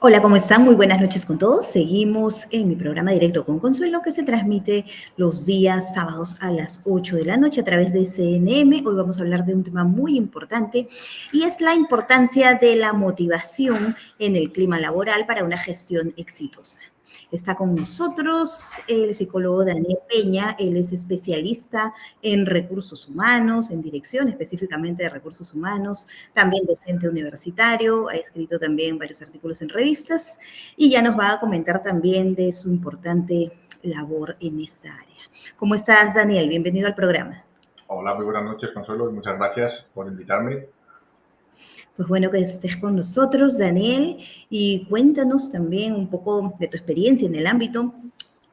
Hola, ¿cómo están? Muy buenas noches con todos. Seguimos en mi programa Directo con Consuelo, que se transmite los días sábados a las 8 de la noche a través de CNN. Hoy vamos a hablar de un tema muy importante y es la importancia de la motivación en el clima laboral para una gestión exitosa. Está con nosotros el psicólogo Daniel Peña. Él es especialista en recursos humanos, en dirección específicamente de recursos humanos, también docente universitario, ha escrito también varios artículos en revistas y ya nos va a comentar también de su importante labor en esta área. ¿Cómo estás, Daniel? Bienvenido al programa. Hola, muy buenas noches, Consuelo, y muchas gracias por invitarme. Pues bueno que estés con nosotros, Daniel, y cuéntanos también un poco de tu experiencia en el ámbito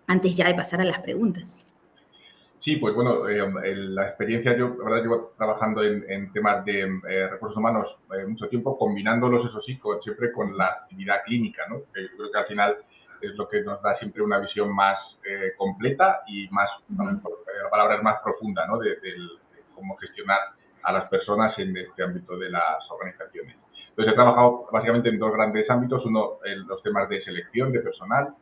antes ya de pasar a las preguntas. Sí, pues bueno, la experiencia, yo la verdad llevo trabajando en temas de recursos humanos mucho tiempo, combinándolos, eso sí, siempre con la actividad clínica, ¿no? Que yo creo que al final es lo que nos da siempre una visión más completa y más, la palabra es más profunda, ¿no? De cómo gestionar a las personas en este ámbito de las organizaciones. Entonces, he trabajado básicamente en dos grandes ámbitos. Uno, en los temas de selección de personal,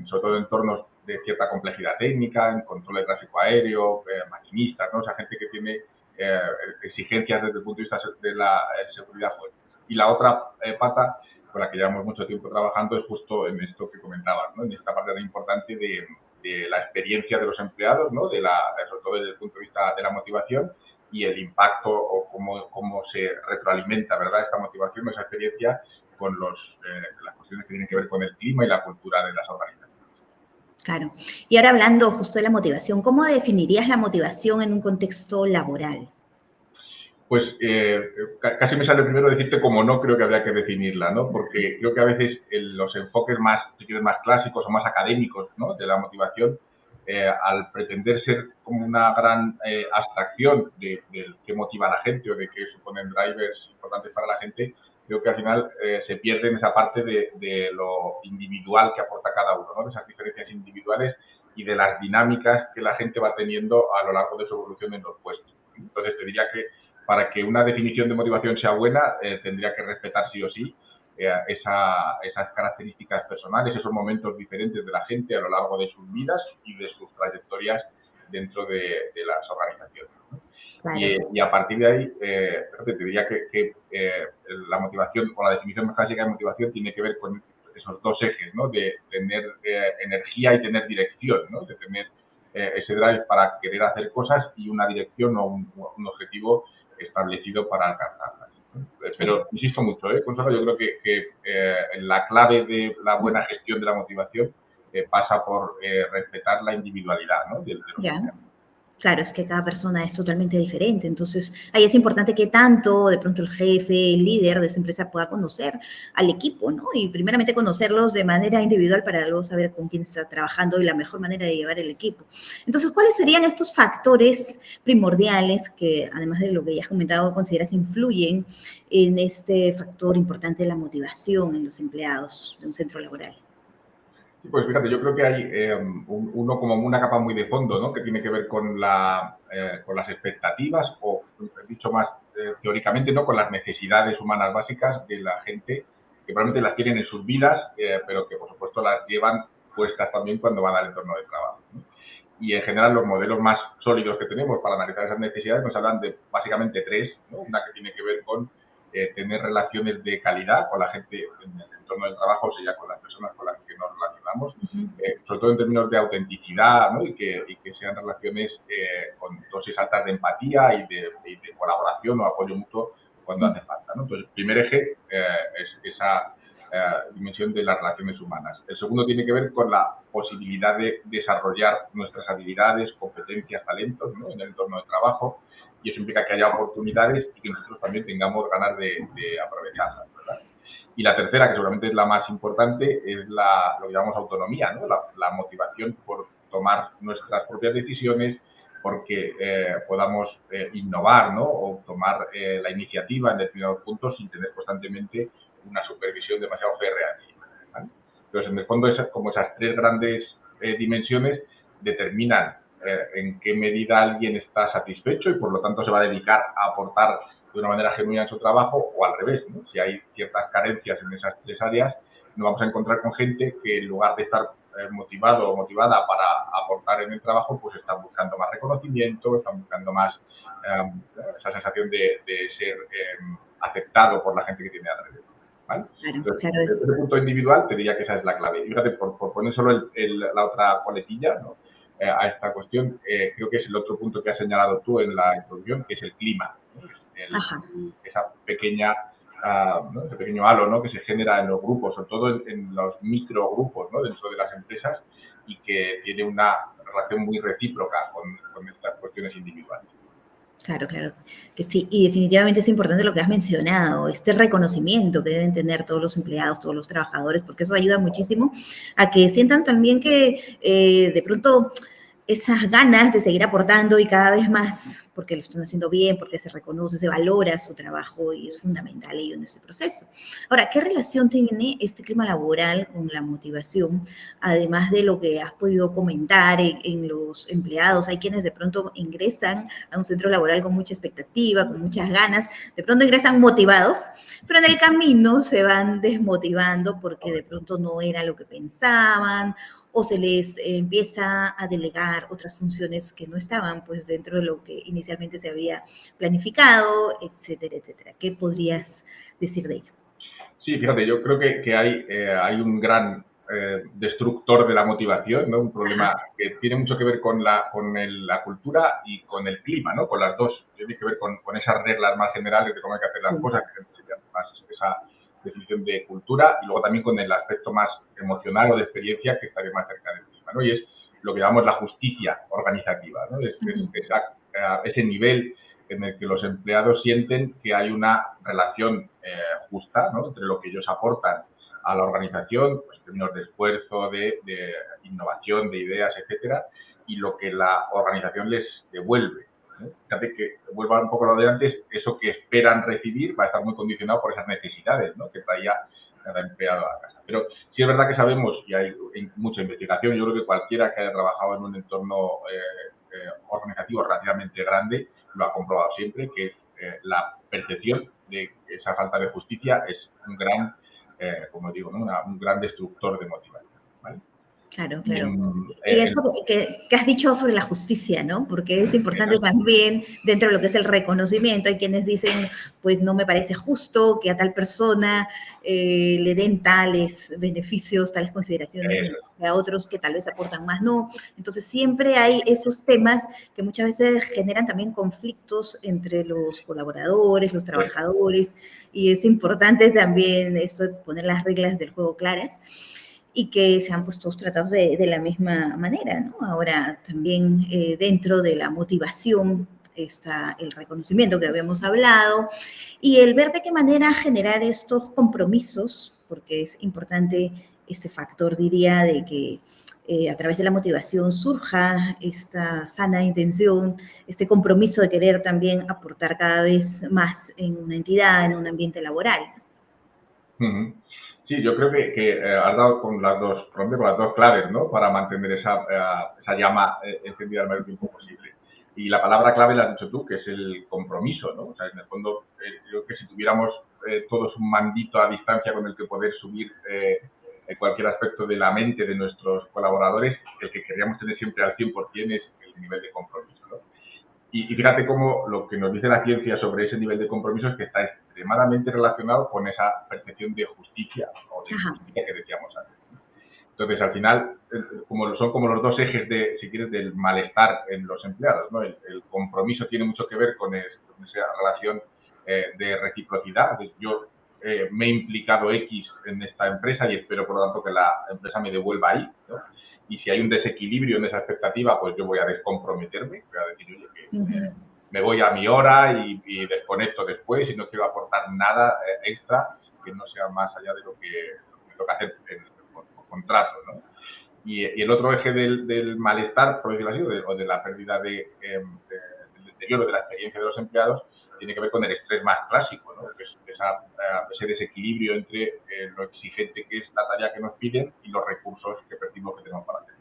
sobre todo en entornos de cierta complejidad técnica, en control de tráfico aéreo, maquinistas, ¿no? O sea, gente que tiene exigencias desde el punto de vista de la seguridad fuerte. Y la otra pata con la que llevamos mucho tiempo trabajando es justo en esto que comentabas, ¿no? En esta parte tan importante de la experiencia de los empleados, ¿no? Sobre todo desde el punto de vista de la motivación y el impacto o cómo se retroalimenta, ¿verdad?, esta motivación, esa experiencia con las cuestiones que tienen que ver con el clima y la cultura de las organizaciones. Claro. Y ahora hablando justo de la motivación, ¿cómo definirías la motivación en un contexto laboral? Pues casi me sale primero decirte cómo no creo que habría que definirla, ¿no? Porque creo que a veces los enfoques más, si quieres, más clásicos o más académicos, ¿no?, de la motivación, al pretender ser como una gran abstracción de qué motiva a la gente o de qué suponen drivers importantes para la gente, creo que al final se pierde en esa parte de lo individual que aporta cada uno, ¿no? De esas diferencias individuales y de las dinámicas que la gente va teniendo a lo largo de su evolución en los puestos. Entonces, te diría que para que una definición de motivación sea buena, tendría que respetar sí o sí esas características personales, esos momentos diferentes de la gente a lo largo de sus vidas y de sus trayectorias dentro de las organizaciones, ¿no? Claro. Y a partir de ahí, te diría que la motivación, o la definición más clásica de motivación, tiene que ver con esos dos ejes, ¿no? De tener energía y tener dirección, ¿no? De tener ese drive para querer hacer cosas y una dirección o un objetivo establecido para alcanzarlas. Pero insisto mucho, Consuelo, yo creo que la clave de la buena gestión de la motivación pasa por respetar la individualidad, ¿no?, de los Ya. empleados. Claro, es que cada persona es totalmente diferente. Entonces, ahí es importante que tanto de pronto el jefe, el líder de esa empresa pueda conocer al equipo, ¿no? Y primeramente conocerlos de manera individual para luego saber con quién está trabajando y la mejor manera de llevar el equipo. Entonces, ¿cuáles serían estos factores primordiales que, además de lo que ya has comentado, consideras influyen en este factor importante de la motivación en los empleados de un centro laboral? Pues fíjate, yo creo que hay uno como una capa muy de fondo, ¿no?, que tiene que ver con las expectativas, o dicho más teóricamente, ¿no?, con las necesidades humanas básicas de la gente, que probablemente las tienen en sus vidas, pero que por supuesto las llevan puestas también cuando van al entorno de trabajo, ¿no? Y en general los modelos más sólidos que tenemos para analizar esas necesidades nos hablan de básicamente tres, ¿no? Una que tiene que ver con tener relaciones de calidad con la gente en el entorno del trabajo, o sea, con las personas con las que nos relacionamos, sobre todo en términos de autenticidad, ¿no? Y que sean relaciones con dosis altas de empatía y de colaboración o apoyo mutuo cuando hace falta, ¿no? Entonces, el primer eje es esa dimensión de las relaciones humanas. El segundo tiene que ver con la posibilidad de desarrollar nuestras habilidades, competencias, talentos, ¿no?, en el entorno de trabajo, y eso implica que haya oportunidades y que nosotros también tengamos ganas de aprovecharlas, ¿verdad? Y la tercera, que seguramente es la más importante, es lo que llamamos autonomía, ¿no?, la motivación por tomar nuestras propias decisiones, porque podamos innovar, ¿no?, o tomar la iniciativa en determinados puntos sin tener constantemente una supervisión demasiado férrea encima, ¿vale? Entonces, en el fondo, como esas tres grandes dimensiones determinan en qué medida alguien está satisfecho y, por lo tanto, se va a dedicar a aportar de una manera genuina en su trabajo, o al revés, ¿no? Si hay ciertas carencias en esas tres diferentes áreas, nos vamos a encontrar con gente que en lugar de estar motivado o motivada para aportar en el trabajo, pues están buscando más reconocimiento, están buscando más esa sensación de ser aceptado por la gente que tiene alrededor. ¿Vale? Entonces, Claro. desde ese punto individual, te diría que esa es la clave. Y fíjate, por poner solo la otra coletilla, ¿no? A esta cuestión, creo que es el otro punto que has señalado tú en la introducción, que es el clima, ¿no? Esa pequeña, ¿no? Ese pequeño halo, ¿no? Que se genera en los grupos, sobre todo en los microgrupos, ¿no? Dentro de las empresas, y que tiene una relación muy recíproca con estas cuestiones individuales. Claro, que sí, y definitivamente es importante lo que has mencionado, este reconocimiento que deben tener todos los empleados, todos los trabajadores, porque eso ayuda muchísimo a que sientan también que de pronto esas ganas de seguir aportando y cada vez más, porque lo están haciendo bien, porque se reconoce, se valora su trabajo y es fundamental ello en este proceso. Ahora, ¿qué relación tiene este clima laboral con la motivación? Además de lo que has podido comentar en los empleados, hay quienes de pronto ingresan a un centro laboral con mucha expectativa, con muchas ganas, de pronto ingresan motivados, pero en el camino se van desmotivando porque de pronto no era lo que pensaban, o se les empieza a delegar otras funciones que no estaban pues dentro de lo que inicialmente se había planificado, etcétera, etcétera. ¿Qué podrías decir de ello? Sí, fíjate, yo creo que hay un gran destructor de la motivación, ¿no? Un problema que tiene mucho que ver con la cultura y con el clima, ¿no? Con las dos. Tiene que ver con esas reglas más generales de cómo hay que hacer las cosas, que sería más esa definición de cultura, y luego también con el aspecto más emocional o de experiencia que estaría más cerca del clima, ¿no? Y es lo que llamamos la justicia organizativa, ¿no? Es ese nivel en el que los empleados sienten que hay una relación justa, ¿no? Entre lo que ellos aportan a la organización, pues, en términos de esfuerzo, de innovación, de ideas, etcétera, y lo que la organización les devuelve, ¿no? Fíjate que, vuelva un poco a lo de antes, eso que esperan recibir va a estar muy condicionado por esas necesidades, ¿no? Que traía cada empleado a casa. Pero sí es verdad que sabemos, y hay mucha investigación, yo creo que cualquiera que haya trabajado en un entorno organizativo relativamente grande lo ha comprobado siempre, que la percepción de esa falta de justicia es un gran, como digo, ¿no? Un gran destructor de motivación, ¿vale? Claro. Y eso que has dicho sobre la justicia, ¿no? Porque es importante también dentro de lo que es el reconocimiento. Hay quienes dicen, pues no me parece justo que a tal persona le den tales beneficios, tales consideraciones, a otros que tal vez aportan más, no. Entonces siempre hay esos temas que muchas veces generan también conflictos entre los colaboradores, los trabajadores, y es importante también esto de poner las reglas del juego claras y que sean pues todos tratados de la misma manera, ¿no? Ahora también dentro de la motivación está el reconocimiento que habíamos hablado y el ver de qué manera generar estos compromisos, porque es importante este factor, diría, de que a través de la motivación surja esta sana intención, este compromiso de querer también aportar cada vez más en una entidad, en un ambiente laboral. Sí, yo creo que has dado con las dos claves, ¿no? Para mantener esa llama encendida el mayor tiempo posible. Y la palabra clave la has dicho tú, que es el compromiso, ¿no? O sea, en el fondo, yo creo que si tuviéramos todos un mandito a distancia con el que poder subir cualquier aspecto de la mente de nuestros colaboradores, el que queríamos tener siempre al 100% es el nivel de compromiso, ¿no? Y fíjate cómo lo que nos dice la ciencia sobre ese nivel de compromiso es que está extremadamente relacionado con esa percepción de justicia o de justicia que decíamos antes. Entonces, al final, son como los dos ejes si quieres, del malestar en los empleados, ¿no? El compromiso tiene mucho que ver con esa relación de reciprocidad. Yo me he implicado X en esta empresa y espero, por lo tanto, que la empresa me devuelva ahí, ¿no? Y si hay un desequilibrio en esa expectativa, pues yo voy a descomprometerme, voy a decir, oye, que me voy a mi hora y desconecto después y no quiero aportar nada extra que no sea más allá de lo que me toca hacer por contrato, ¿no? Y el otro eje del malestar, por decirlo así, o de la pérdida del deterioro de la experiencia de los empleados, tiene que ver con el estrés más clásico, ¿no? Que es ese desequilibrio entre lo exigente que es la tarea que nos piden y los recursos que percibimos que tenemos para hacer,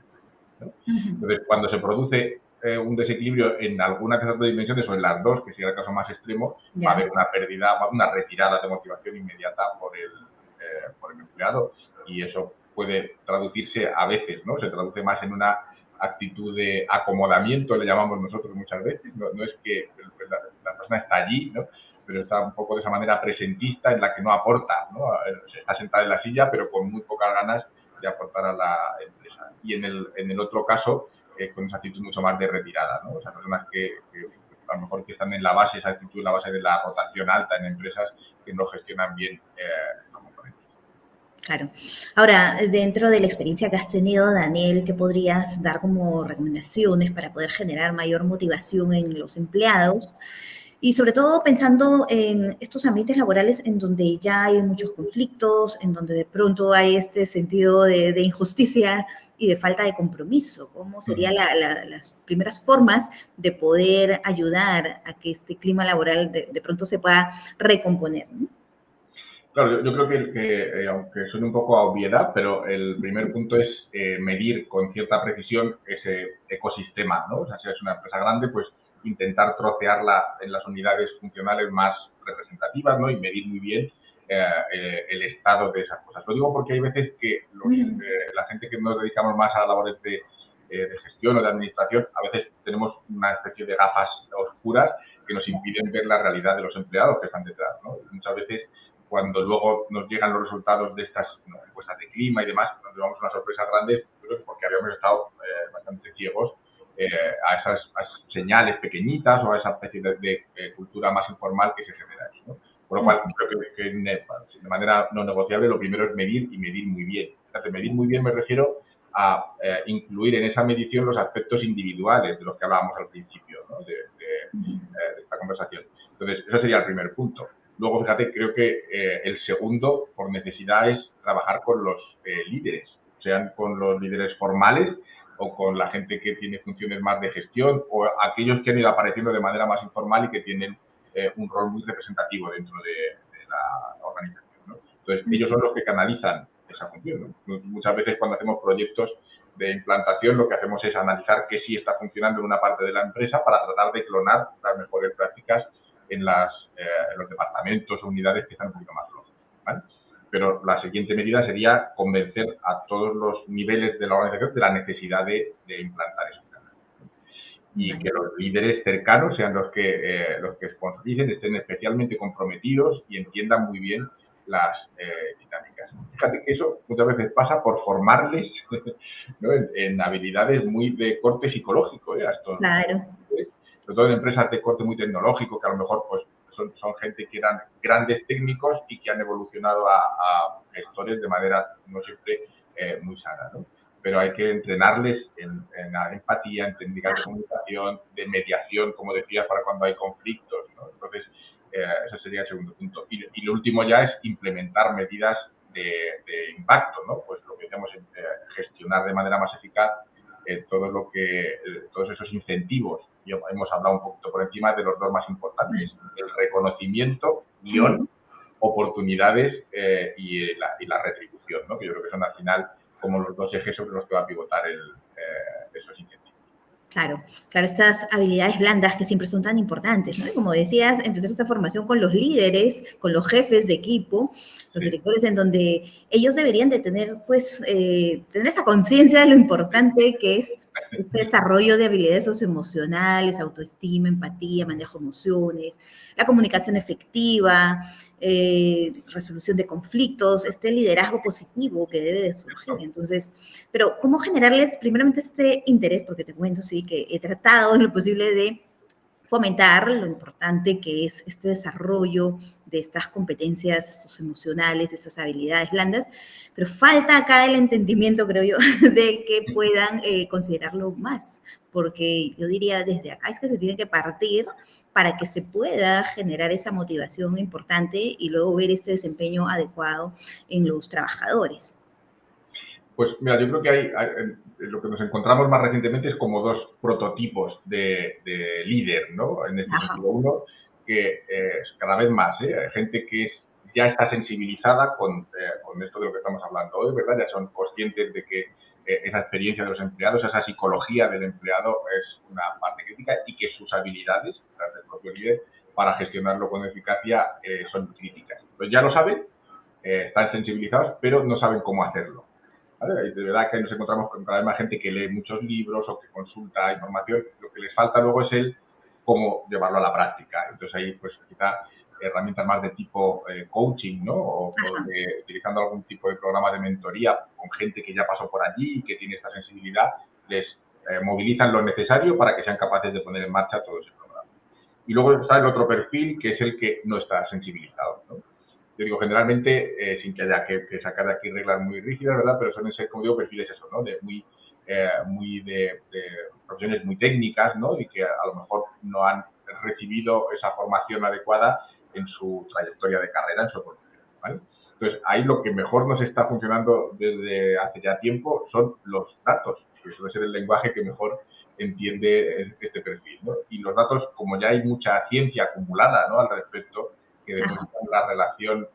¿no? Entonces, cuando se produce un desequilibrio en alguna de esas dos dimensiones o en las dos, que sería el caso más extremo, va a haber una pérdida, una retirada de motivación inmediata por por el empleado, y eso puede traducirse a veces, ¿no? Se traduce más en una actitud de acomodamiento, le llamamos nosotros muchas veces. No es que la persona está allí, ¿no? Pero está un poco de esa manera presentista en la que no aporta, ¿no? Está sentada en la silla, pero con muy pocas ganas de aportar a la empresa. Y en el otro caso, con esa actitud mucho más de retirada, ¿no? O sea, personas que a lo mejor que están en la base, esa actitud en la base de la rotación alta en empresas que no gestionan bien los componentes. Claro. Ahora, dentro de la experiencia que has tenido, Daniel, ¿qué podrías dar como recomendaciones para poder generar mayor motivación en los empleados? Y sobre todo pensando en estos ambientes laborales en donde ya hay muchos conflictos, en donde de pronto hay este sentido de injusticia y de falta de compromiso. ¿Cómo serían las primeras formas de poder ayudar a que este clima laboral de pronto se pueda recomponer, ¿no? Claro, yo creo que aunque suene un poco a obviedad, pero el primer punto es medir con cierta precisión ese ecosistema, ¿no? O sea, si es una empresa grande, pues intentar trocearla en las unidades funcionales más representativas, ¿no? Y medir muy bien el estado de esas cosas. Lo digo porque hay veces que la gente que nos dedicamos más a labores de gestión o de administración, a veces tenemos una especie de gafas oscuras que nos impiden ver la realidad de los empleados que están detrás, ¿no? Muchas veces cuando luego nos llegan los resultados de estas encuestas de clima y demás, nos llevamos unas sorpresas grandes, porque habíamos estado bastante ciegos a esas señales pequeñitas o a esa especie de cultura más informal que se genera ahí, ¿no? Por lo cual, creo que de manera no negociable, lo primero es medir y medir muy bien. Fíjate, medir muy bien me refiero a incluir en esa medición los aspectos individuales de los que hablábamos al principio, ¿no? de esta conversación. Entonces, eso sería el primer punto. Luego, fíjate, creo que el segundo, por necesidad, es trabajar con los líderes, sean con los líderes formales o con la gente que tiene funciones más de gestión o aquellos que han ido apareciendo de manera más informal y que tienen un rol muy representativo dentro de la organización, ¿no? Entonces, ellos son los que canalizan esa función, ¿no? Muchas veces cuando hacemos proyectos de implantación, lo que hacemos es analizar qué sí está funcionando en una parte de la empresa para tratar de clonar las mejores prácticas en los departamentos o unidades que están un poquito más flojos, ¿vale? Pero la siguiente medida sería convencer a todos los niveles de la organización de la necesidad de implantar eso. Y que los líderes cercanos sean los que sponsoricen, estén especialmente comprometidos y entiendan muy bien las dinámicas. Fíjate que eso muchas veces pasa por formarles, ¿no? en habilidades muy de corte psicológico, a estos, Claro. sobre todo en empresas de corte muy tecnológico, que a lo mejor pues son gente que eran grandes técnicos y que han evolucionado a gestores de manera no siempre muy sana, ¿no? Pero hay que entrenarles en la empatía, en técnicas de comunicación, de mediación, como decías, para cuando hay conflictos, ¿no? Entonces, ese sería el segundo punto. Y lo último ya es implementar medidas de impacto, ¿no? Pues lo que decíamos, gestionar de manera más eficaz todos esos incentivos. Y hemos hablado un poquito por encima de los dos más importantes, el reconocimiento, oportunidades y la retribución, ¿no? Que yo creo que son al final como los dos ejes sobre los que va a pivotar esos incentivos. Claro, claro, estas habilidades blandas que siempre son tan importantes, ¿no? Y como decías, empezar esta formación con los líderes, con los jefes de equipo, los directores, en donde ellos deberían de tener, pues, tener esa conciencia de lo importante que es este desarrollo de habilidades socioemocionales, autoestima, empatía, manejo de emociones, la comunicación efectiva, resolución de conflictos, este liderazgo positivo que debe de surgir. Entonces, pero ¿cómo generarles primeramente este interés? Porque te cuento, sí, que he tratado en lo posible de fomentar lo importante que es este desarrollo de estas competencias socioemocionales, de estas habilidades blandas, pero falta acá el entendimiento, creo yo, de que puedan considerarlo más, porque yo diría desde acá es que se tiene que partir para que se pueda generar esa motivación importante y luego ver este desempeño adecuado en los trabajadores. Pues mira, yo creo que lo que nos encontramos más recientemente es como dos prototipos de líder, ¿no? En este sentido, uno que es cada vez más, gente que ya está sensibilizada con esto de lo que estamos hablando hoy, ¿verdad? Ya son conscientes de que esa experiencia de los empleados, esa psicología del empleado es una parte crítica y que sus habilidades, las del propio líder, para gestionarlo con eficacia son críticas. Pues ya lo saben. están sensibilizados, pero no saben cómo hacerlo. ¿Vale? De verdad que nos encontramos con cada vez más gente que lee muchos libros o que consulta información. Lo que les falta luego es el cómo llevarlo a la práctica. Entonces ahí, pues quizá herramientas más de tipo coaching, ¿no? O utilizando algún tipo de programa de mentoría con gente que ya pasó por allí y que tiene esta sensibilidad, les movilizan lo necesario para que sean capaces de poner en marcha todo ese programa. Y luego está el otro perfil, que es el que no está sensibilizado, ¿no? Yo digo, generalmente, sin que haya que sacar de aquí reglas muy rígidas, ¿verdad? Pero suelen ser, como digo, perfiles eso, ¿no? De profesiones muy técnicas, ¿no? Y que a lo mejor no han recibido esa formación adecuada en su trayectoria de carrera, en su evolución, ¿vale? Entonces, ahí lo que mejor nos está funcionando desde hace ya tiempo son los datos, que suele ser el lenguaje que mejor entiende este perfil, ¿no? Y los datos, como ya hay mucha ciencia acumulada, ¿no? Al respecto, que demuestran la relación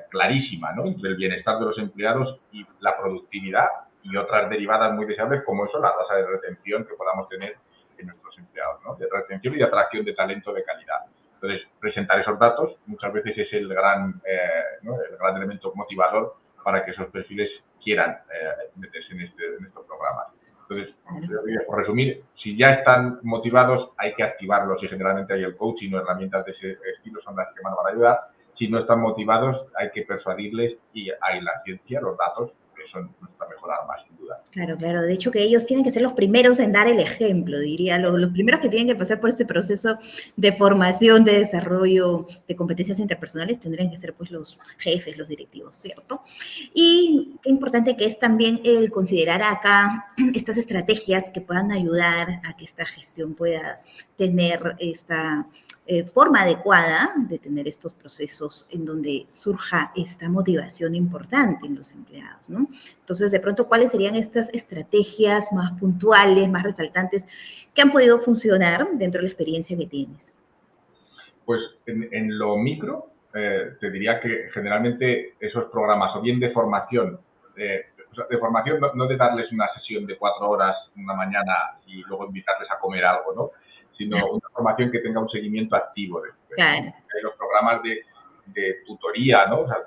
clarísima, ¿no? Entre el bienestar de los empleados y la productividad y otras derivadas muy deseables, como eso, la tasa de retención que podamos tener en nuestros empleados, ¿no? De retención y de atracción de talento de calidad. Entonces, presentar esos datos muchas veces es el gran elemento motivador para que esos perfiles quieran meterse en estos programas. Entonces, por resumir, si ya están motivados, hay que activarlos y generalmente hay el coaching o herramientas de ese estilo son las que más van a ayudar. Si no están motivados, hay que persuadirles y hay la ciencia, los datos, que son nuestra mejor arma, sin duda. Claro, claro. De hecho, que ellos tienen que ser los primeros en dar el ejemplo, diría. Los primeros que tienen que pasar por ese proceso de formación, de desarrollo de competencias interpersonales, tendrían que ser pues los jefes, los directivos, ¿cierto? Y qué importante que es también el considerar acá estas estrategias que puedan ayudar a que esta gestión pueda tener esta forma adecuada de tener estos procesos en donde surja esta motivación importante en los empleados, ¿no? Entonces, de pronto, ¿cuáles serían estas estrategias más puntuales, más resaltantes que han podido funcionar dentro de la experiencia que tienes? Pues en lo micro, te diría que generalmente esos programas, o bien de formación, no de darles una sesión de 4 horas una mañana y luego invitarles a comer algo, ¿no? Sino una formación que tenga un seguimiento activo. Claro. Los programas de tutoría, ¿no? O sea,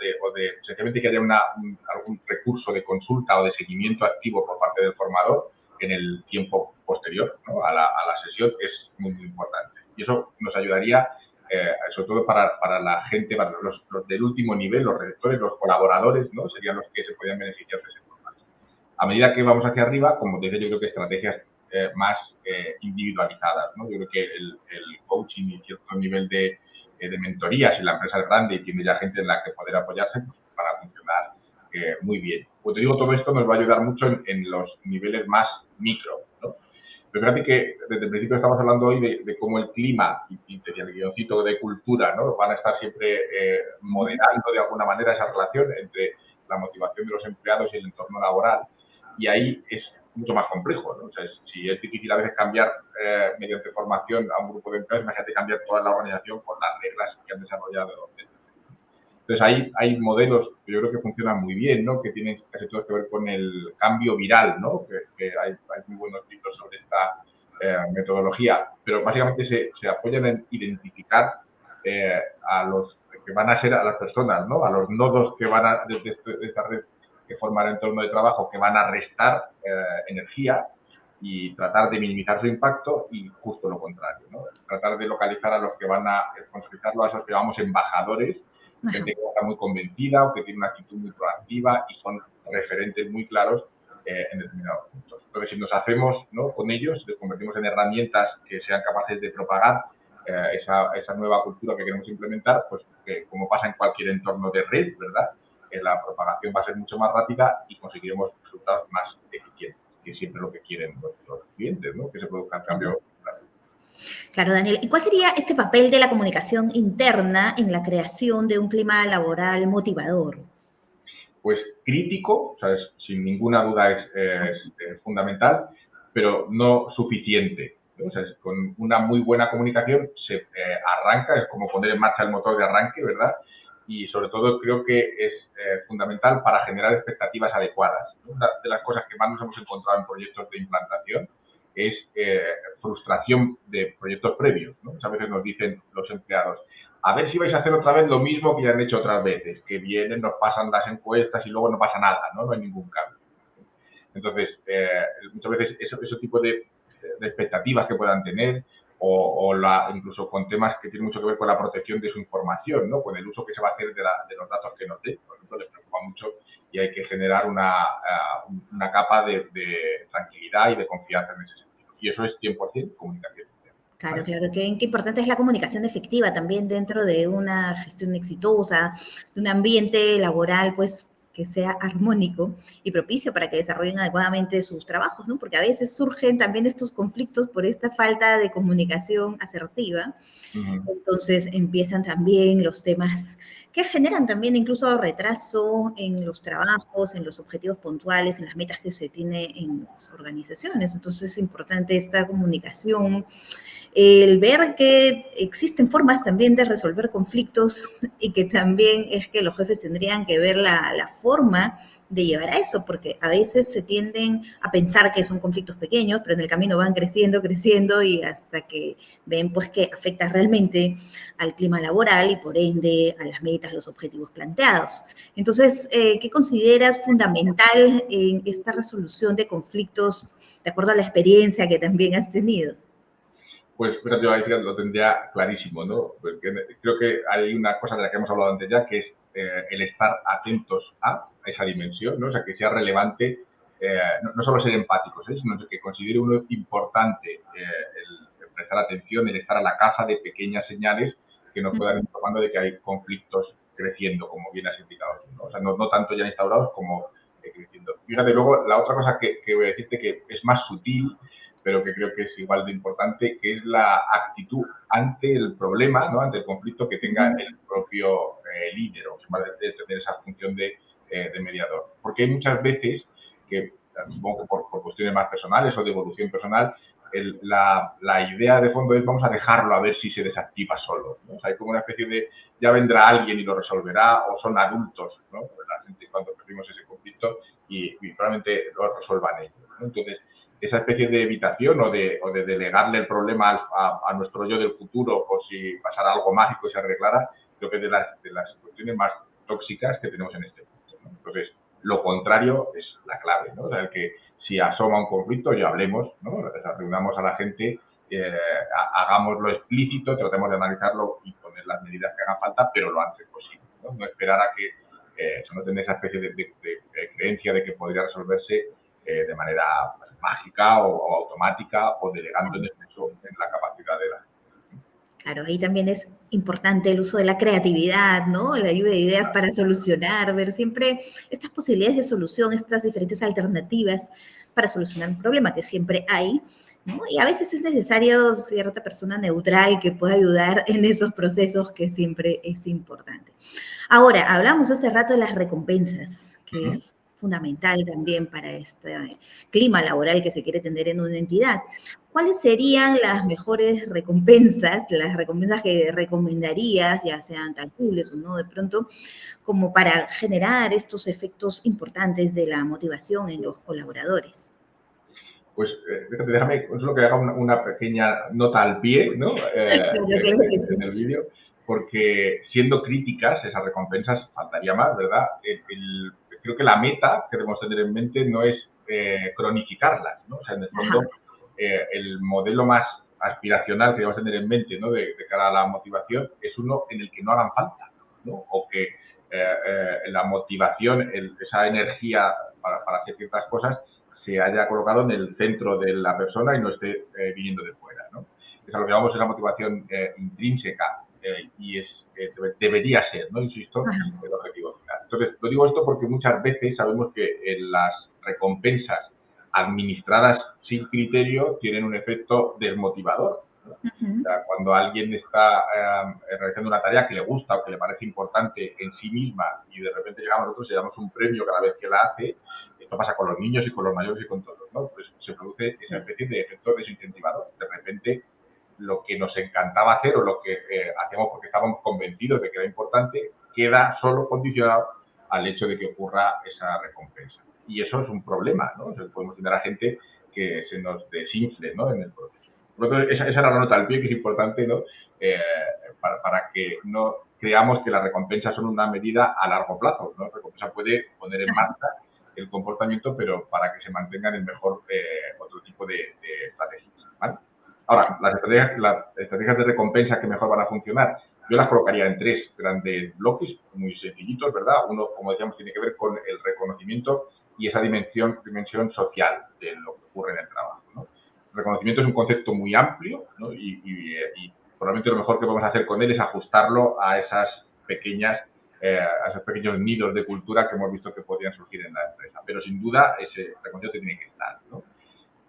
sencillamente que haya algún recurso de consulta o de seguimiento activo por parte del formador en el tiempo posterior, ¿no? a la sesión es muy, muy importante. Y eso nos ayudaría, sobre todo para la gente, para los del último nivel, los redactores, los colaboradores, ¿no? Serían los que se podrían beneficiar de ese formato. A medida que vamos hacia arriba, como decía, yo creo que estrategias más individualizadas, ¿no? Yo creo que el coaching y cierto nivel de mentoría, si la empresa es grande y tiene ya gente en la que poder apoyarse, pues para funcionar muy bien. Pues te digo, todo esto nos va a ayudar mucho en los niveles más micro, ¿no? Pero fíjate que desde el principio estamos hablando hoy de cómo el clima y el guioncito de cultura, ¿no? Van a estar siempre moderando de alguna manera esa relación entre la motivación de los empleados y el entorno laboral. Y ahí es mucho más complejo, ¿no? O sea, si es difícil a veces cambiar mediante formación a un grupo de empleados, imagínate cambiar toda la organización con las reglas que han desarrollado. Entonces, hay modelos que yo creo que funcionan muy bien, ¿no? Que tienen casi todo que ver con el cambio viral, ¿no? Que hay muy buenos libros sobre esta metodología, pero básicamente se apoyan en identificar a los que van a ser a las personas, ¿no? A los nodos que van a, de esta red que forman el entorno de trabajo, que van a restar energía y tratar de minimizar su impacto y justo lo contrario, ¿no? Tratar de localizar a los que van a sponsorizarlo, a esos que llamamos embajadores, gente que está muy convencida o que tiene una actitud muy proactiva y son referentes muy claros en determinados puntos. Entonces, si nos hacemos, ¿no? con ellos, les convertimos en herramientas que sean capaces de propagar esa nueva cultura que queremos implementar, pues como pasa en cualquier entorno de red, ¿verdad? La propagación va a ser mucho más rápida y conseguiremos resultados más eficientes, que es siempre lo que quieren nuestros clientes, ¿no? Que se produzca el cambio. Claro, Daniel. ¿Y cuál sería este papel de la comunicación interna en la creación de un clima laboral motivador? Pues crítico, o sea, sin ninguna duda es fundamental, pero no suficiente, ¿no? O sea, con una muy buena comunicación se arranca, es como poner en marcha el motor de arranque, ¿verdad? Y sobre todo creo que es fundamental para generar expectativas adecuadas. Una de las cosas que más nos hemos encontrado en proyectos de implantación es frustración de proyectos previos, ¿no? Muchas veces nos dicen los empleados, a ver si vais a hacer otra vez lo mismo que ya han hecho otras veces, que vienen, nos pasan las encuestas y luego no pasa nada, ¿no? No hay ningún cambio. Entonces, muchas veces ese tipo de expectativas que puedan tener incluso con temas que tienen mucho que ver con la protección de su información, ¿no? Con el uso que se va a hacer de los datos que nos dé, por ejemplo, les preocupa mucho y hay que generar una capa de tranquilidad y de confianza en ese sentido. Y eso es 100% comunicación. Claro, claro, qué importante es la comunicación efectiva también dentro de una gestión exitosa, de un ambiente laboral, pues, que sea armónico y propicio para que desarrollen adecuadamente sus trabajos, ¿no? Porque a veces surgen también estos conflictos por esta falta de comunicación asertiva. Entonces empiezan también los temas que generan también incluso retraso en los trabajos, en los objetivos puntuales, en las metas que se tiene en las organizaciones. Entonces es importante esta comunicación, el ver que existen formas también de resolver conflictos y que también es que los jefes tendrían que ver la forma de llevar a eso, porque a veces se tienden a pensar que son conflictos pequeños, pero en el camino van creciendo, creciendo y hasta que ven pues que afecta realmente al clima laboral y por ende a las metas, los objetivos planteados. Entonces, ¿qué consideras fundamental en esta resolución de conflictos de acuerdo a la experiencia que también has tenido? Pues, pero yo ahí lo tendría clarísimo, ¿no? Porque creo que hay una cosa de la que hemos hablado antes ya, que es el estar atentos a esa dimensión, ¿no? O sea, que sea relevante, no solo ser empáticos, sino que considere uno importante el prestar atención, el estar a la caza de pequeñas señales que nos puedan ir informando de que hay conflictos creciendo, como bien has indicado, ¿no? O sea, no tanto ya instaurados como creciendo. Fíjate, luego, la otra cosa que voy a decirte que es más sutil, pero que creo que es igual de importante, que es la actitud ante el problema, ¿no? Ante el conflicto que tenga el propio líder, o sea, de tener esa función de mediador. Porque hay muchas veces que, supongo que por cuestiones más personales o de evolución personal, la idea de fondo es vamos a dejarlo a ver si se desactiva solo, ¿no? O sea, hay como una especie de ya vendrá alguien y lo resolverá, o son adultos, ¿no? Pues la gente cuando perdimos ese conflicto y probablemente lo resuelvan ellos, ¿no? Entonces, esa especie de evitación o de delegarle el problema a nuestro yo del futuro por si pasara algo mágico y se arreglara, creo que es de las cuestiones más tóxicas que tenemos en este punto, ¿no? Entonces, lo contrario es la clave, ¿no? O sea, que si asoma un conflicto, ya hablemos, ¿no? O sea, reunamos a la gente, hagámoslo explícito, tratemos de analizarlo y poner las medidas que hagan falta, pero lo antes posible, ¿no? No esperar a que no tener esa especie de creencia de que podría resolverse de manera mágica o automática o delegando en exceso en la capacidad de la gente. Claro, ahí también es importante el uso de la creatividad, ¿no? La lluvia de ideas para solucionar, ver siempre estas posibilidades de solución, estas diferentes alternativas para solucionar un problema que siempre hay, ¿no? Y a veces es necesario cierta persona neutral que pueda ayudar en esos procesos que siempre es importante. Ahora, hablamos hace rato de las recompensas, que es fundamental también para este clima laboral que se quiere tener en una entidad. ¿Cuáles serían las mejores recompensas, las recompensas que recomendarías, ya sean tangibles o no, de pronto, como para generar estos efectos importantes de la motivación en los colaboradores? Pues déjame solo que haga una pequeña nota al pie, ¿no? Claro, claro que sí. En el vídeo, porque siendo críticas, esas recompensas faltaría más, ¿verdad? Creo que la meta que debemos tener en mente no es cronificarlas, ¿no? O sea, en el fondo, el modelo más aspiracional que debemos tener en mente, ¿no? De cara a la motivación es uno en el que no hagan falta, ¿no? O que la motivación, esa energía para hacer ciertas cosas, se haya colocado en el centro de la persona y no esté viniendo de fuera, ¿no? Es a lo que llamamos esa motivación intrínseca y debería ser, ¿no? Insisto, el objetivo final. Entonces, lo digo esto porque muchas veces sabemos que las recompensas administradas sin criterio tienen un efecto desmotivador, ¿no? O sea, cuando alguien está realizando una tarea que le gusta o que le parece importante en sí misma y de repente llegamos nosotros y le damos un premio cada vez que la hace, esto pasa con los niños y con los mayores y con todos, ¿no? Pues se produce esa especie de efecto desincentivador. De repente, lo que nos encantaba hacer o lo que hacíamos porque estábamos convencidos de que era importante, queda solo condicionado al hecho de que ocurra esa recompensa. Y eso es un problema, ¿no? O sea, podemos tener a gente que se nos desinfle, ¿no? En el proceso. Por lo tanto, esa era la nota al pie, que es importante, ¿no? Para que no creamos que las recompensas son una medida a largo plazo, ¿no? La recompensa puede poner en marcha el comportamiento, pero para que se mantengan el mejor otro tipo de estrategias, ¿vale? Ahora, las estrategias de recompensa que mejor van a funcionar, yo las colocaría en 3 grandes bloques, muy sencillitos, ¿verdad? Uno, como decíamos, tiene que ver con el reconocimiento y esa dimensión social de lo que ocurre en el trabajo, ¿no? El reconocimiento es un concepto muy amplio, ¿no? Y probablemente lo mejor que podemos hacer con él es ajustarlo a esas a esos pequeños nidos de cultura que hemos visto que podrían surgir en la empresa. Pero sin duda ese reconocimiento tiene que estar, ¿no?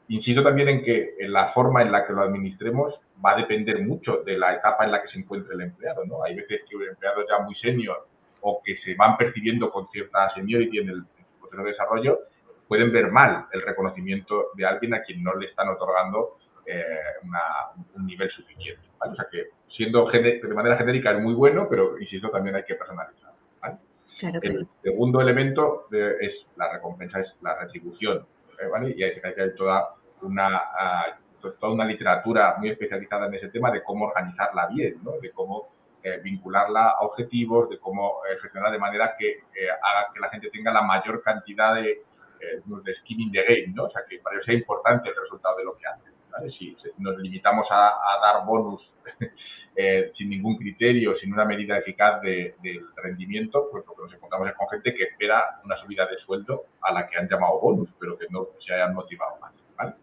Insisto también en que la forma en la que lo administremos va a depender mucho de la etapa en la que se encuentre el empleado, ¿no? Hay veces que un empleado ya muy senior o que se van percibiendo con cierta seniority en el proceso de desarrollo, pueden ver mal el reconocimiento de alguien a quien no le están otorgando un nivel suficiente, ¿vale? O sea que siendo de manera genérica es muy bueno, pero insisto, también hay que personalizarlo, ¿vale? Claro, El claro. segundo elemento es la recompensa, es la retribución, ¿vale? Y hay toda una literatura muy especializada en ese tema de cómo organizarla bien, ¿no? De cómo vincularla a objetivos, de cómo gestionarla de manera que haga que la gente tenga la mayor cantidad de skin in the game, ¿no? O sea, que para ellos sea importante el resultado de lo que hacen, ¿vale? Si nos limitamos a dar bonus sin ningún criterio, sin una medida eficaz de rendimiento, pues lo que nos encontramos es con gente que espera una subida de sueldo a la que han llamado bonus, pero que no se hayan motivado más, ¿vale?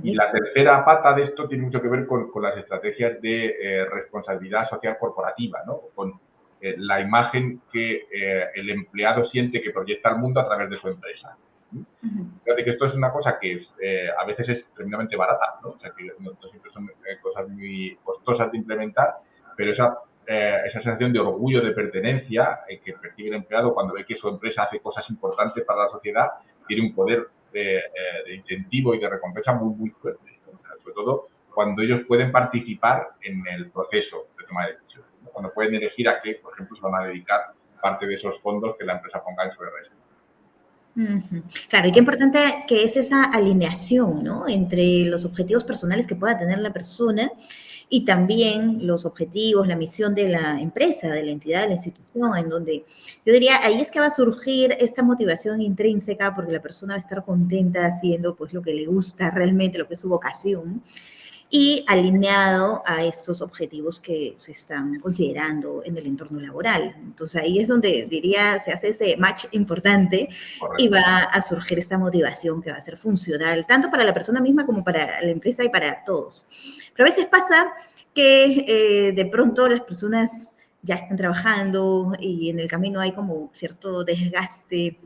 Y la tercera pata de esto tiene mucho que ver con las estrategias de responsabilidad social corporativa, ¿no? Con la imagen que el empleado siente que proyecta al mundo a través de su empresa. Fíjate que esto es una cosa que a veces es tremendamente barata, ¿no? O sea, que no siempre son cosas muy costosas de implementar, pero esa sensación de orgullo, de pertenencia que percibe el empleado cuando ve que su empresa hace cosas importantes para la sociedad, tiene un poder de incentivo y de recompensa muy, muy fuerte, ¿no? O sea, sobre todo cuando ellos pueden participar en el proceso de toma de decisiones, ¿no? Cuando pueden elegir a qué, por ejemplo, se van a dedicar parte de esos fondos que la empresa ponga en su RS. Claro, y qué importante que es esa alineación, ¿no? Entre los objetivos personales que pueda tener la persona y también los objetivos, la misión de la empresa, de la entidad, de la institución, en donde yo diría, ahí es que va a surgir esta motivación intrínseca porque la persona va a estar contenta haciendo pues lo que le gusta realmente, lo que es su vocación y alineado a estos objetivos que se están considerando en el entorno laboral. Entonces ahí es donde diría se hace ese match importante. Correcto. Y va a surgir esta motivación que va a ser funcional tanto para la persona misma como para la empresa y para todos. Pero a veces pasa que de pronto las personas ya están trabajando y en el camino hay como cierto desgaste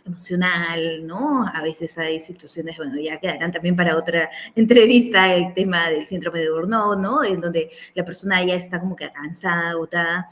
emocional, ¿no? A veces hay situaciones, bueno, ya quedarán también para otra entrevista el tema del síndrome de burnout, ¿no? En donde la persona ya está como que cansada, agotada,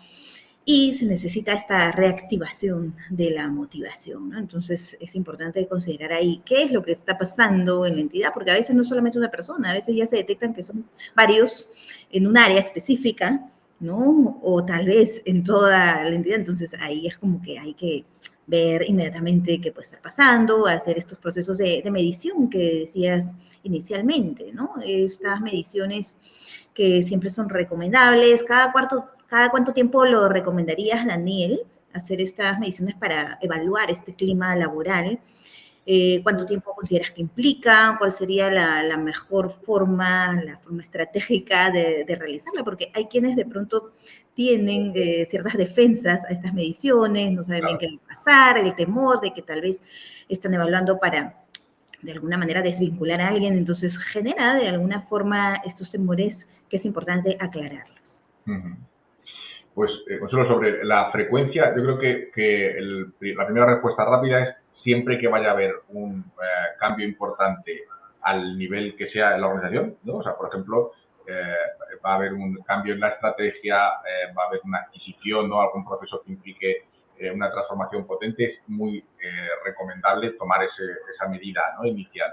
y se necesita esta reactivación de la motivación, ¿no? Entonces es importante considerar ahí qué es lo que está pasando en la entidad, porque a veces no solamente una persona, a veces ya se detectan que son varios en un área específica, ¿no? O tal vez en toda la entidad, entonces ahí es como que hay que ver inmediatamente qué puede estar pasando, hacer estos procesos de medición que decías inicialmente, ¿no? Estas mediciones que siempre son recomendables. ¿Cada cuánto tiempo lo recomendarías, Daniel, hacer estas mediciones para evaluar este clima laboral? ¿Cuánto tiempo consideras que implica? ¿Cuál sería la mejor forma, la forma estratégica de realizarla? Porque hay quienes de pronto tienen ciertas defensas a estas mediciones, no saben bien qué va a pasar, el temor de que tal vez están evaluando para de alguna manera desvincular a alguien, entonces genera de alguna forma estos temores que es importante aclararlos. Pues, Consuelo, sobre la frecuencia, yo creo que la primera respuesta rápida es siempre que vaya a haber un cambio importante al nivel que sea en la organización, ¿no? O sea, por ejemplo, va a haber un cambio en la estrategia, va a haber una adquisición, ¿no? Algún proceso que implique una transformación potente, es muy recomendable tomar esa medida, ¿no? Inicial,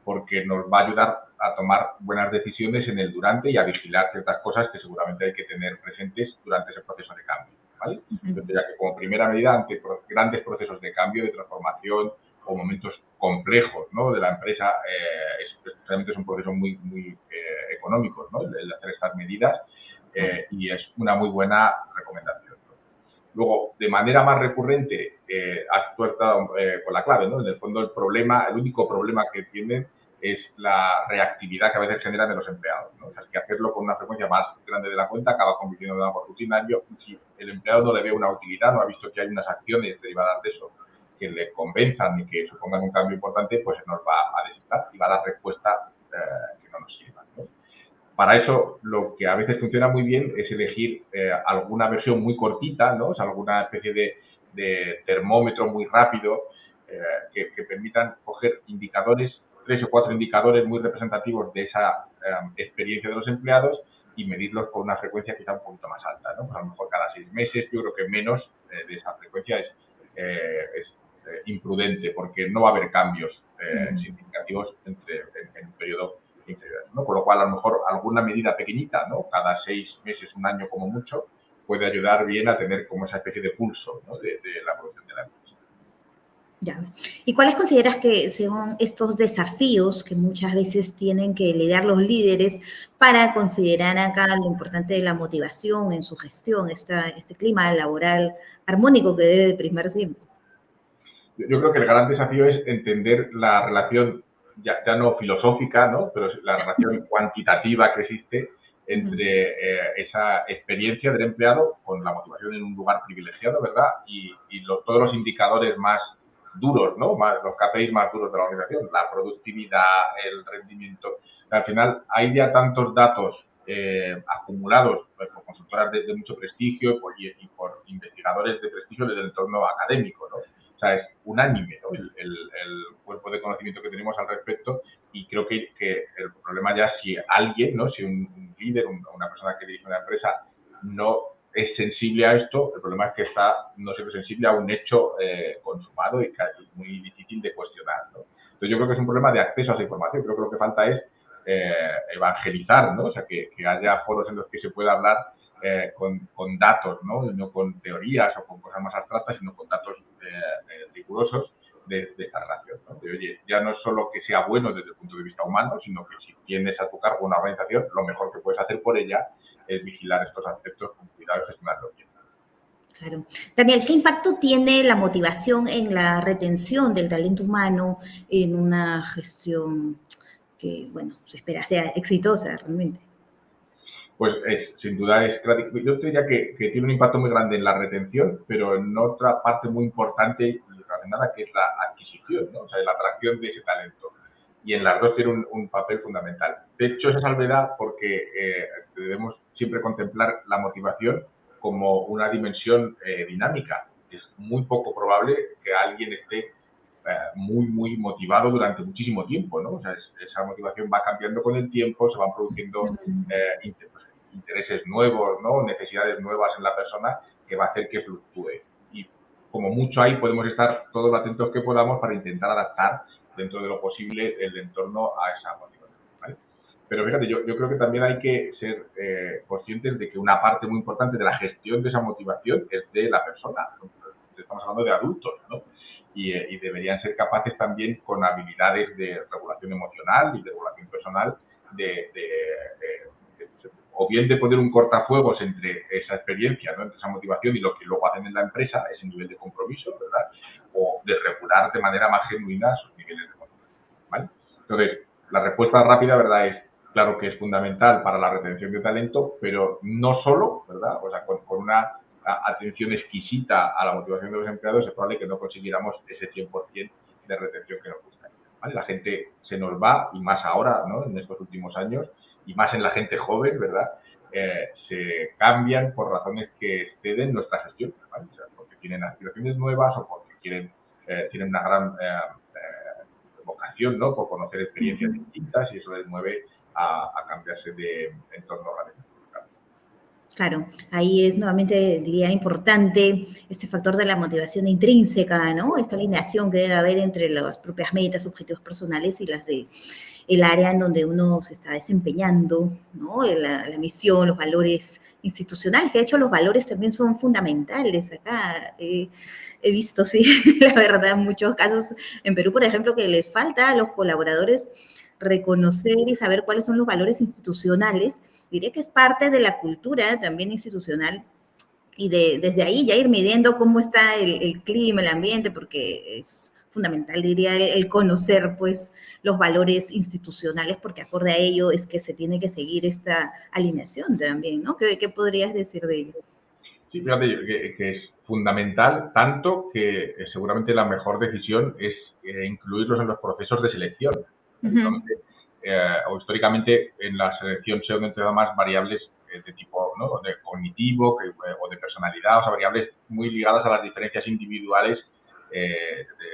porque nos va a ayudar a tomar buenas decisiones en el durante y a vigilar ciertas cosas que seguramente hay que tener presentes durante ese proceso de cambio, ¿vale? Entonces, ya que como primera medida ante grandes procesos de cambio, de transformación o momentos complejos, ¿no? De la empresa, realmente es un proceso muy económicos, ¿no? El hacer estas medidas y es una muy buena recomendación. Luego, de manera más recurrente, has estado con la clave, ¿no? En el fondo, el único problema que tienen es la reactividad que a veces generan de los empleados, ¿no? O sea, es que hacerlo con una frecuencia más grande de la cuenta acaba convirtiendo en algo rutinario. Si el empleado no le ve una utilidad, no ha visto que hay unas acciones derivadas de eso que le convenzan y que supongan un cambio importante, pues se nos va a desistir y va a dar respuesta que no nos sirva, ¿no? Para eso, lo que a veces funciona muy bien es elegir alguna versión muy cortita, ¿no? O sea, alguna especie de termómetro muy rápido que permitan coger indicadores, 3 o 4 indicadores muy representativos de esa experiencia de los empleados y medirlos con una frecuencia quizá un poquito más alta, ¿no? Pues a lo mejor cada 6 meses, yo creo que menos de esa frecuencia es imprudente porque no va a haber cambios significativos en un periodo inferior, ¿no? Con lo cual, a lo mejor alguna medida pequeñita, ¿no? Cada 6 meses, un año como mucho, puede ayudar bien a tener como esa especie de pulso, ¿no? de la evolución de la empresa. Ya. ¿Y cuáles consideras que son estos desafíos que muchas veces tienen que lidiar los líderes para considerar acá lo importante de la motivación en su gestión, este clima laboral armónico que debe de primar siempre? Yo creo que el gran desafío es entender la relación, ya no filosófica, ¿no? Pero la relación cuantitativa que existe entre esa experiencia del empleado con la motivación en un lugar privilegiado, ¿verdad? Y todos los indicadores más duros, ¿no? Los KPIs más duros de la organización, la productividad, el rendimiento. Al final, hay ya tantos datos acumulados por consultoras de mucho prestigio y por investigadores de prestigio del entorno académico, ¿no? O sea, es unánime, ¿no? El cuerpo de conocimiento que tenemos al respecto y creo que el problema ya si alguien, ¿no? Si un líder, una persona que dirige una empresa no es sensible a esto, el problema es que está no siempre sensible a un hecho consumado y casi muy difícil de cuestionar, ¿no? Entonces yo creo que es un problema de acceso a esa información. Creo que lo que falta es evangelizar, ¿no? O sea, que haya foros en los que se pueda hablar con datos, ¿no? No con teorías o con cosas más abstractas, sino con datos rigurosos de esta relación, ¿no? De, oye, ya no es solo que sea bueno desde el punto de vista humano, sino que si tienes a tu cargo una organización, lo mejor que puedes hacer por ella es vigilar estos aspectos con cuidado y gestionarlos bien. Claro. Daniel, ¿qué impacto tiene la motivación en la retención del talento humano en una gestión que, bueno, se espera sea exitosa realmente? Pues sin duda yo diría que tiene un impacto muy grande en la retención, pero en otra parte muy importante y relacionada que es la adquisición, ¿no? O sea, la atracción de ese talento. Y en las dos tiene un papel fundamental. De hecho, esa salvedad porque debemos siempre contemplar la motivación como una dimensión dinámica. Es muy poco probable que alguien esté muy motivado durante muchísimo tiempo, ¿no? O sea, esa motivación va cambiando con el tiempo, se van produciendo intereses nuevos, ¿no? Necesidades nuevas en la persona que va a hacer que fluctúe. Y como mucho ahí podemos estar todos los atentos que podamos para intentar adaptar dentro de lo posible el entorno a esa motivación, ¿vale? Pero fíjate, yo creo que también hay que ser conscientes de que una parte muy importante de la gestión de esa motivación es de la persona. Estamos hablando de adultos, ¿no? Y deberían ser capaces también con habilidades de regulación emocional y de regulación personal o bien de poner un cortafuegos entre esa experiencia, ¿no? Entre esa motivación y lo que luego hacen en la empresa, ese nivel de compromiso, ¿verdad? O de regular de manera más genuina sus niveles de motivación, ¿vale? Entonces, la respuesta rápida, ¿verdad? Es claro que es fundamental para la retención de talento, pero no solo, ¿verdad? O sea, con una atención exquisita a la motivación de los empleados es probable que no consiguiéramos ese 100% de retención que nos gustaría, ¿vale? La gente se nos va, y más ahora, ¿no? En estos últimos años, y más en la gente joven, ¿verdad? Se cambian por razones que exceden nuestra gestión, ¿vale? O sea, porque tienen aspiraciones nuevas o porque tienen una gran vocación, ¿no? Por conocer experiencias distintas y eso les mueve a cambiarse de entorno organizacional. Claro, ahí es nuevamente, diría, importante este factor de la motivación intrínseca, ¿no? Esta alineación que debe haber entre las propias metas, objetivos personales y las de el área en donde uno se está desempeñando, ¿no? La misión, los valores institucionales, que de hecho los valores también son fundamentales acá. He visto, sí, la verdad, muchos casos en Perú, por ejemplo, que les falta a los colaboradores reconocer y saber cuáles son los valores institucionales. Diría que es parte de la cultura también institucional y desde ahí ya ir midiendo cómo está el clima, el ambiente, porque es fundamental, diría, el conocer pues los valores institucionales, porque acorde a ello es que se tiene que seguir esta alineación también, ¿no? ¿Qué podrías decir de ello? Sí, fíjate que es fundamental, tanto que seguramente la mejor decisión es incluirlos en los procesos de selección. Habitualmente, o históricamente en la selección se han entregado más variables de tipo, ¿no?, de cognitivo o de personalidad, o sea, variables muy ligadas a las diferencias individuales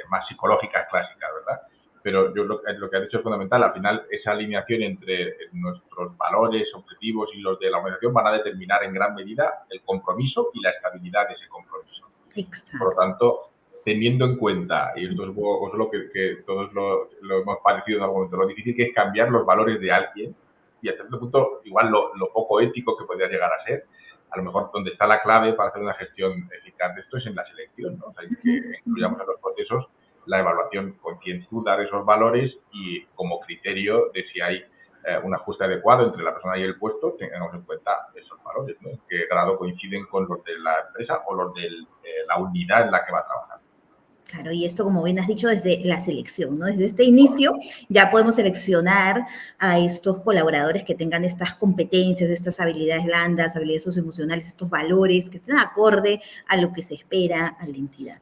más psicológicas clásicas, ¿verdad? Pero yo lo que has dicho es fundamental. Al final, esa alineación entre nuestros valores, objetivos y los de la organización van a determinar en gran medida el compromiso y la estabilidad de ese compromiso. Exacto. Por lo tanto, teniendo en cuenta, y esto es lo que todos lo hemos padecido en algún momento, lo difícil que es cambiar los valores de alguien y hasta cierto punto, igual lo poco ético que podría llegar a ser, a lo mejor donde está la clave para hacer una gestión eficaz de esto es en la selección, ¿no? O sea, que incluyamos en los procesos la evaluación concienzuda de esos valores y como criterio de si hay un ajuste adecuado entre la persona y el puesto, tengamos en cuenta esos valores, ¿no? En qué grado coinciden con los de la empresa o los de la unidad en la que va a trabajar. Claro, y esto, como bien has dicho, desde la selección, ¿no? Desde este inicio ya podemos seleccionar a estos colaboradores que tengan estas competencias, estas habilidades blandas, habilidades socioemocionales, estos valores que estén acorde a lo que se espera a la entidad.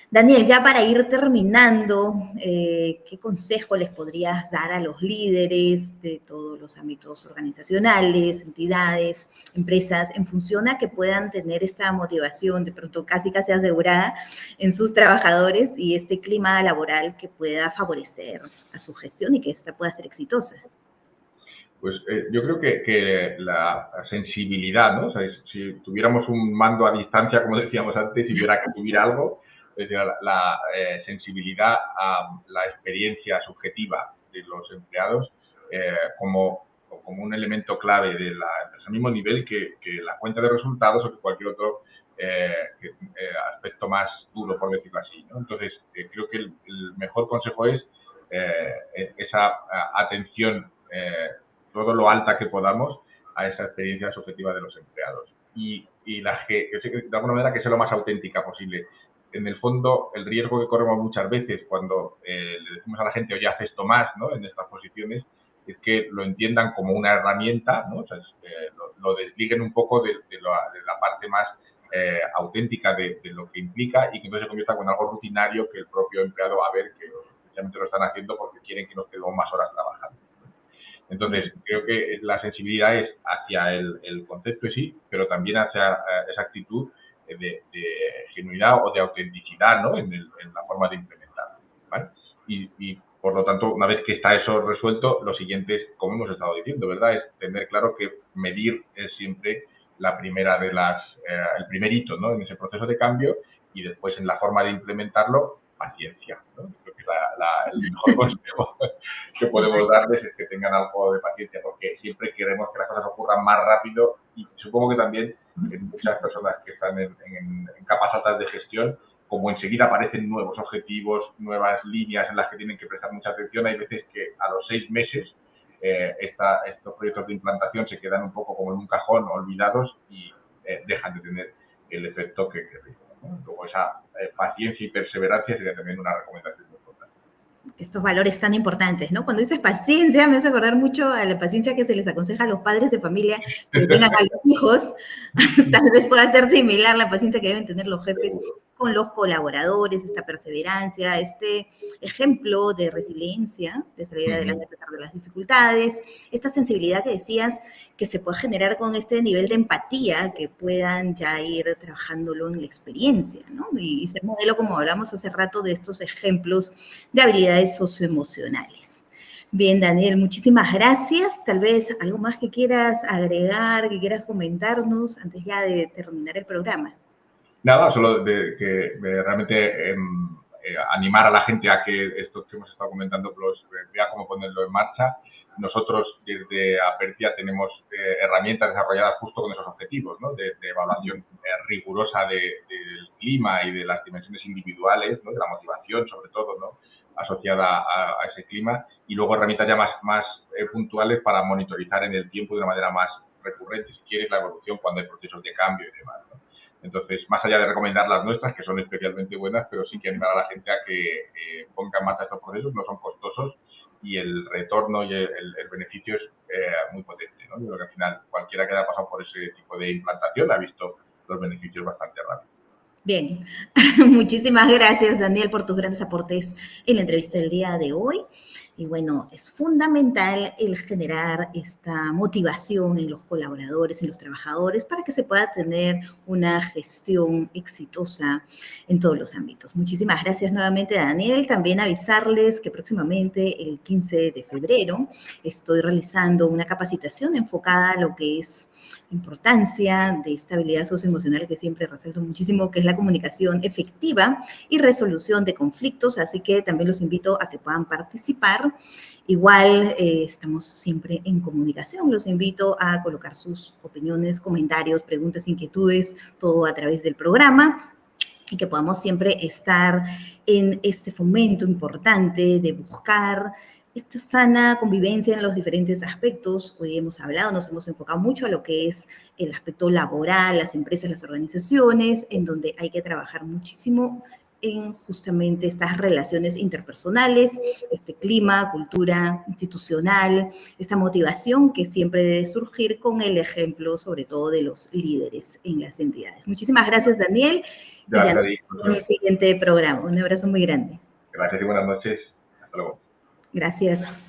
Daniel, ya para ir terminando, ¿qué consejo les podrías dar a los líderes de todos los ámbitos organizacionales, entidades, empresas, en función a que puedan tener esta motivación de pronto casi asegurada en sus trabajadores y este clima laboral que pueda favorecer a su gestión y que esta pueda ser exitosa? Pues yo creo que la sensibilidad, ¿no? O sea, si tuviéramos un mando a distancia, como decíamos antes, si hubiera que subir algo, es decir, la sensibilidad a la experiencia subjetiva de los empleados como un elemento clave de la empresa, al mismo nivel que la cuenta de resultados o que cualquier otro aspecto más duro, por decirlo así, ¿no? Entonces, creo que el mejor consejo es esa atención todo lo alta que podamos a esa experiencia subjetiva de los empleados. Y de alguna manera que sea lo más auténtica posible. En el fondo, el riesgo que corremos muchas veces cuando le decimos a la gente, oye, haz esto más, ¿no?, en estas posiciones, es que lo entiendan como una herramienta, ¿no? O sea, lo desliguen un poco de la parte más auténtica de lo que implica y que entonces se convierta en algo rutinario que el propio empleado va a ver que precisamente lo están haciendo porque quieren que nos quedemos más horas trabajando. Entonces, creo que la sensibilidad es hacia el concepto en sí, pero también hacia esa actitud de genuidad o de autenticidad, ¿no?, en la forma de implementarlo, ¿vale? Y, por lo tanto, una vez que está eso resuelto, lo siguiente es, como hemos estado diciendo, ¿verdad?, es tener claro que medir es siempre la primera de el primer hito, ¿no?, en ese proceso de cambio, y después en la forma de implementarlo, paciencia, ¿no? Creo que el mejor consejo que podemos darles es que tengan algo de paciencia, porque siempre queremos que las cosas ocurran más rápido y supongo que también en muchas personas que están en capas altas de gestión, como enseguida aparecen nuevos objetivos, nuevas líneas en las que tienen que prestar mucha atención, hay veces que a los 6 meses estos proyectos de implantación se quedan un poco como en un cajón, olvidados y dejan de tener el efecto que querríamos, ¿no? Luego esa paciencia y perseverancia sería también una recomendación muy importante. Estos valores tan importantes, ¿no? Cuando dices paciencia, me hace acordar mucho a la paciencia que se les aconseja a los padres de familia que tengan a los hijos. Tal vez pueda ser similar la paciencia que deben tener los jefes con los colaboradores, esta perseverancia, este ejemplo de resiliencia, de salir adelante a pesar de las dificultades, esta sensibilidad que decías que se puede generar con este nivel de empatía que puedan ya ir trabajándolo en la experiencia, ¿no? Y ser modelo, como hablamos hace rato, de estos ejemplos de habilidades socioemocionales. Bien, Daniel, muchísimas gracias. Tal vez algo más que quieras agregar, que quieras comentarnos antes ya de terminar el programa. Nada, solo que realmente animar a la gente a que esto que hemos estado comentando vea cómo ponerlo en marcha nosotros desde Apertia tenemos herramientas desarrolladas justo con esos objetivos, ¿no? De evaluación rigurosa del clima y de las dimensiones individuales, ¿no? De la motivación, sobre todo, ¿no? Asociada a ese clima, y luego herramientas ya más puntuales para monitorizar en el tiempo de una manera más recurrente, si quieres, la evolución cuando hay procesos de cambio y demás, ¿no? Entonces, más allá de recomendar las nuestras, que son especialmente buenas, pero sí que animar a la gente a que ponga en marcha estos procesos, no son costosos y el retorno y el beneficio es muy potente, ¿no? Yo creo que al final cualquiera que haya pasado por ese tipo de implantación ha visto los beneficios bastante rápido. Bien, muchísimas gracias, Daniel, por tus grandes aportes en la entrevista del día de hoy. Y bueno, es fundamental el generar esta motivación en los colaboradores, en los trabajadores, para que se pueda tener una gestión exitosa en todos los ámbitos. Muchísimas gracias nuevamente, Daniel. También avisarles que próximamente, el 15 de febrero, estoy realizando una capacitación enfocada a lo que es importancia de esta habilidad socioemocional que siempre resalto muchísimo, que es la comunicación efectiva y resolución de conflictos, así que también los invito a que puedan participar. Igual estamos siempre en comunicación, los invito a colocar sus opiniones, comentarios, preguntas, inquietudes, todo a través del programa, y que podamos siempre estar en este fomento importante de buscar esta sana convivencia en los diferentes aspectos. Hoy hemos hablado, nos hemos enfocado mucho a lo que es el aspecto laboral, las empresas, las organizaciones, en donde hay que trabajar muchísimo en justamente estas relaciones interpersonales, este clima, cultura institucional, esta motivación que siempre debe surgir con el ejemplo, sobre todo de los líderes en las entidades. Muchísimas gracias, Daniel. Gracias, Y ya en el siguiente programa. Un abrazo muy grande. Gracias y buenas noches. Hasta luego. Gracias.